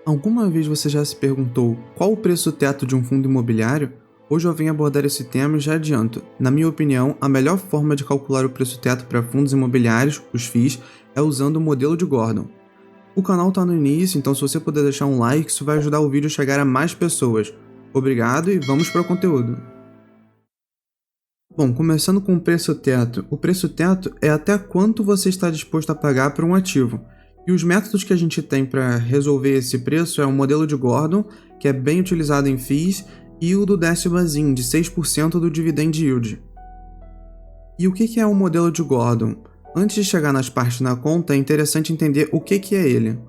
Alguma vez você já se perguntou qual o preço teto de um fundo imobiliário? Hoje eu venho abordar esse tema e já adianto. Na minha opinião, a melhor forma de calcular o preço teto para fundos imobiliários, os FIIs, é usando o modelo de Gordon. O canal está no início, então se você puder deixar um like, isso vai ajudar o vídeo a chegar a mais pessoas. Obrigado e vamos para o conteúdo. Bom, começando com o preço teto. O preço teto é até quanto você está disposto a pagar por um ativo. E os métodos que a gente tem para resolver esse preço é o modelo de Gordon, que é bem utilizado em FIIs, e o do Décio-Bazin, de 6% do Dividend Yield. E o que é o modelo de Gordon? Antes de chegar nas partes na conta, é interessante entender o que é ele.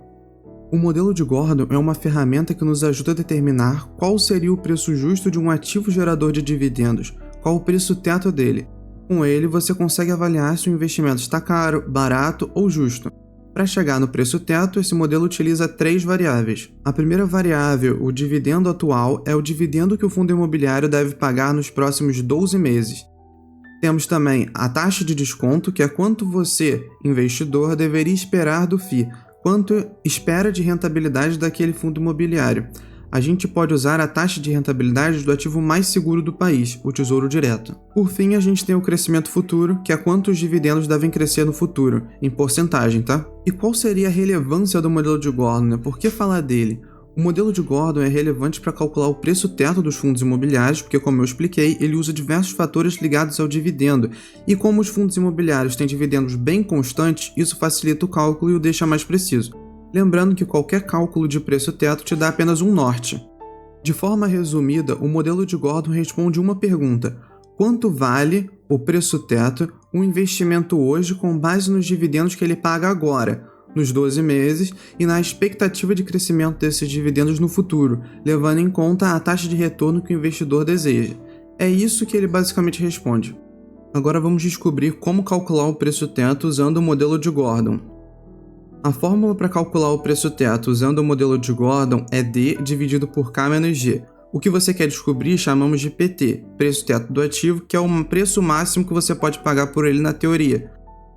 O modelo de Gordon é uma ferramenta que nos ajuda a determinar qual seria o preço justo de um ativo gerador de dividendos, qual o preço teto dele. Com ele, você consegue avaliar se o investimento está caro, barato ou justo. Para chegar no preço teto, esse modelo utiliza 3 variáveis. A primeira variável, o dividendo atual, é o dividendo que o fundo imobiliário deve pagar nos próximos 12 meses. Temos também a taxa de desconto, que é quanto você, investidor, deveria esperar do FII, quanto espera de rentabilidade daquele fundo imobiliário. A gente pode usar a taxa de rentabilidade do ativo mais seguro do país, o Tesouro Direto. Por fim, a gente tem o crescimento futuro, que é quanto os dividendos devem crescer no futuro, em porcentagem, tá? E qual seria a relevância do modelo de Gordon? Por que falar dele? O modelo de Gordon é relevante para calcular o preço teto dos fundos imobiliários, porque, como eu expliquei, ele usa diversos fatores ligados ao dividendo. E como os fundos imobiliários têm dividendos bem constantes, isso facilita o cálculo e o deixa mais preciso. Lembrando que qualquer cálculo de preço teto te dá apenas um norte. De forma resumida, o modelo de Gordon responde uma pergunta: quanto vale o preço teto um investimento hoje com base nos dividendos que ele paga agora, nos 12 meses, e na expectativa de crescimento desses dividendos no futuro, levando em conta a taxa de retorno que o investidor deseja. É isso que ele basicamente responde. Agora vamos descobrir como calcular o preço teto usando o modelo de Gordon. A fórmula para calcular o preço teto usando o modelo de Gordon é D dividido por K menos G. O que você quer descobrir chamamos de PT, preço teto do ativo, que é o preço máximo que você pode pagar por ele na teoria.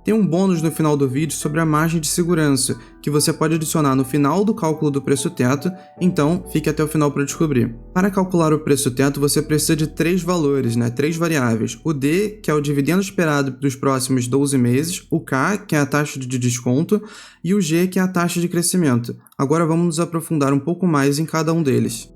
Tem um bônus no final do vídeo sobre a margem de segurança, que você pode adicionar no final do cálculo do preço teto, então fique até o final para descobrir. Para calcular o preço teto, você precisa de 3 valores, 3 variáveis. O D, que é o dividendo esperado dos próximos 12 meses, o K, que é a taxa de desconto, e o G, que é a taxa de crescimento. Agora vamos nos aprofundar um pouco mais em cada um deles.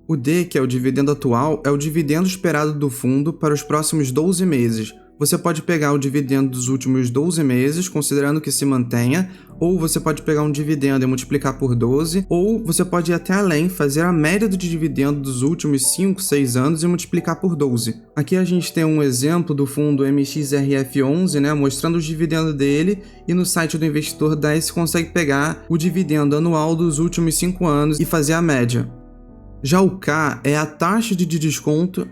O D, que é o dividendo atual, é o dividendo esperado do fundo para os próximos 12 meses. Você pode pegar o dividendo dos últimos 12 meses, considerando que se mantenha, ou você pode pegar um dividendo e multiplicar por 12, ou você pode ir até além, fazer a média do dividendo dos últimos 5, 6 anos e multiplicar por 12. Aqui a gente tem um exemplo do fundo MXRF11, mostrando os dividendos dele, e no site do investidor daí você consegue pegar o dividendo anual dos últimos 5 anos e fazer a média. Já o K é a taxa de desconto,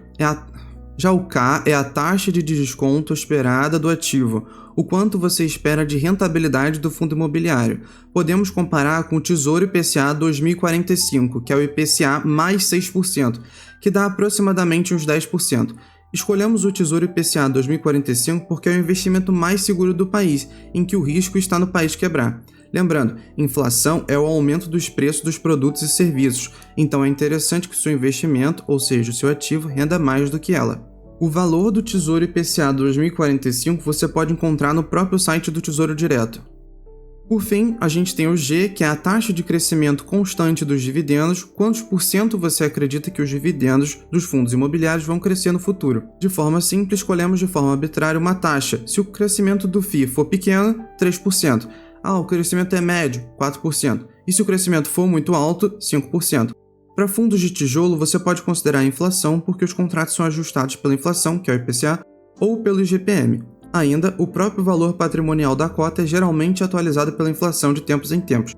esperada do ativo, o quanto você espera de rentabilidade do fundo imobiliário. Podemos comparar com o Tesouro IPCA 2045, que é o IPCA mais 6%, que dá aproximadamente uns 10%. Escolhemos o Tesouro IPCA 2045 porque é o investimento mais seguro do país, em que o risco está no país quebrar. Lembrando, inflação é o aumento dos preços dos produtos e serviços, então é interessante que o seu investimento, ou seja, o seu ativo, renda mais do que ela. O valor do Tesouro IPCA 2045 você pode encontrar no próprio site do Tesouro Direto. Por fim, a gente tem o G, que é a taxa de crescimento constante dos dividendos, quantos por cento você acredita que os dividendos dos fundos imobiliários vão crescer no futuro. De forma simples, escolhemos de forma arbitrária uma taxa. Se o crescimento do FII for pequeno, 3%. O crescimento é médio, 4%. E se o crescimento for muito alto, 5%. Para fundos de tijolo, você pode considerar a inflação porque os contratos são ajustados pela inflação, que é o IPCA, ou pelo IGPM. Ainda, o próprio valor patrimonial da cota é geralmente atualizado pela inflação de tempos em tempos.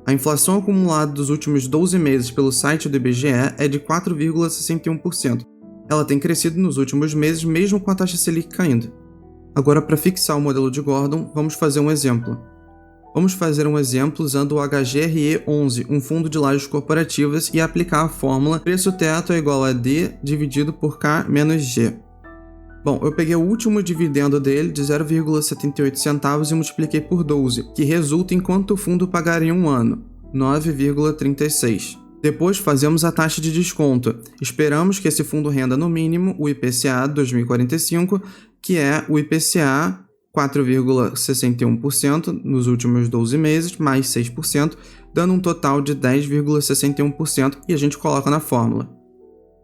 A inflação acumulada dos últimos 12 meses pelo site do IBGE é de 4,61%. Ela tem crescido nos últimos meses, mesmo com a taxa Selic caindo. Agora, para fixar o modelo de Gordon, vamos fazer um exemplo. Vamos fazer um exemplo usando o HGRE11, um fundo de lajes corporativas, e aplicar a fórmula preço teto é igual a D dividido por K menos G. Bom, eu peguei o último dividendo dele de 0,78 centavos e multipliquei por 12, que resulta em quanto o fundo pagaria em um ano. 9,36. Depois fazemos a taxa de desconto. Esperamos que esse fundo renda no mínimo o IPCA 2045, que é o IPCA 4,61% nos últimos 12 meses, mais 6%, dando um total de 10,61% e a gente coloca na fórmula.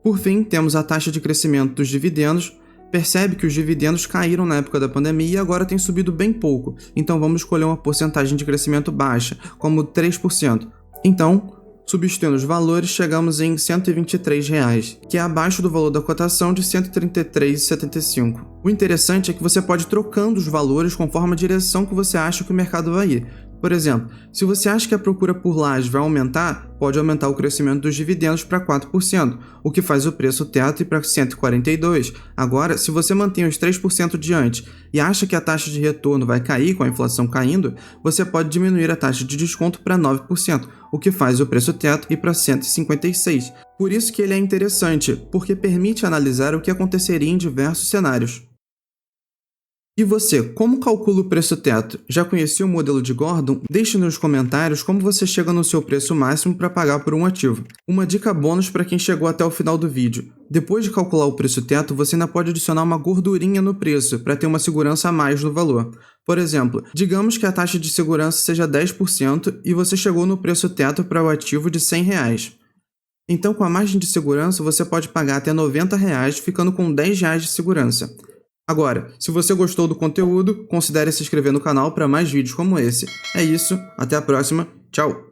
Por fim, temos a taxa de crescimento dos dividendos. Percebe que os dividendos caíram na época da pandemia e agora têm subido bem pouco, então vamos escolher uma porcentagem de crescimento baixa, como 3%. Então, substituindo os valores, chegamos em R$ 123, que é abaixo do valor da cotação de R$ 133,75. O interessante é que você pode ir trocando os valores conforme a direção que você acha que o mercado vai ir. Por exemplo, se você acha que a procura por laje vai aumentar, pode aumentar o crescimento dos dividendos para 4%, o que faz o preço teto ir para 142. Agora, se você mantém os 3% de antes e acha que a taxa de retorno vai cair com a inflação caindo, você pode diminuir a taxa de desconto para 9%, o que faz o preço teto ir para 156. Por isso que ele é interessante, porque permite analisar o que aconteceria em diversos cenários. E você, como calcula o preço teto? Já conhecia o modelo de Gordon? Deixe nos comentários como você chega no seu preço máximo para pagar por um ativo. Uma dica bônus para quem chegou até o final do vídeo. Depois de calcular o preço teto, você ainda pode adicionar uma gordurinha no preço para ter uma segurança a mais no valor. Por exemplo, digamos que a taxa de segurança seja 10% e você chegou no preço teto para o ativo de R$ 100. Então, com a margem de segurança, você pode pagar até R$ 90, ficando com R$ 10 de segurança. Agora, se você gostou do conteúdo, considere se inscrever no canal para mais vídeos como esse. É isso, até a próxima, tchau!